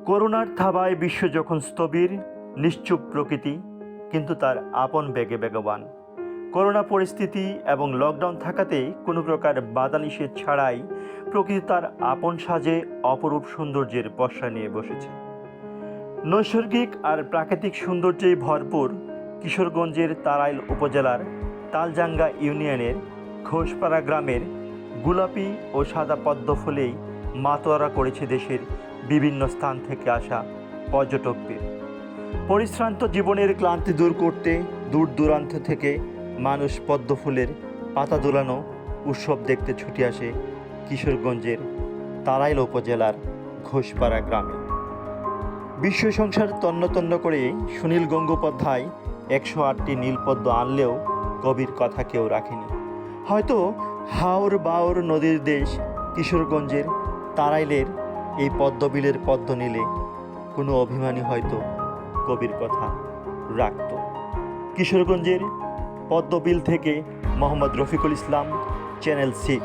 করোনার থাবায় বিশ্ব যখন স্থবির, নিশ্চুপ প্রকৃতি কিন্তু তার আপন বেগে বেগবান। করোনা পরিস্থিতি এবং লকডাউন থাকাতে কোনো প্রকার বাধা নিষেধ ছাড়াই প্রকৃতি তার আপন সাজে অপরূপ সৌন্দর্যের পসরা নিয়ে বসেছে। নৈসর্গিক আর প্রাকৃতিক সৌন্দর্যে ভরপুর কিশোরগঞ্জের তাড়াইল উপজেলার তালজাঙ্গা ইউনিয়নের ঘোষপাড়া গ্রামের গোলাপি ও সাদা পদ্ম ফুলেই মাতোয়ারা করেছে দেশের বিভিন্ন স্থান থেকে আসা পর্যটকদের। পরিশ্রান্ত জীবনের ক্লান্তি দূর করতে দূর দূরান্ত থেকে মানুষ পদ্ম ফুলের পাতা দোলানো উৎসব দেখতে ছুটে আসে কিশোরগঞ্জের তাড়াইল উপজেলার ঘোষপাড়া গ্রামে। বিশ্ব সংসার তন্ন তন্ন করে সুনীল গঙ্গোপাধ্যায় 108টি নীলপদ্ম আনলেও কবির কথা কেউ রাখেনি। হয়তো হাওর বাওর নদীর দেশ কিশোরগঞ্জের তাড়াইলের এই পদ্মবিলের পদ্ম নিলে কোনো অভিমানী হয়তো কবির কথা রাখত। কিশোরগঞ্জের পদ্মবিল থেকে মোহাম্মদ রফিকুল ইসলাম, চ্যানেল 6।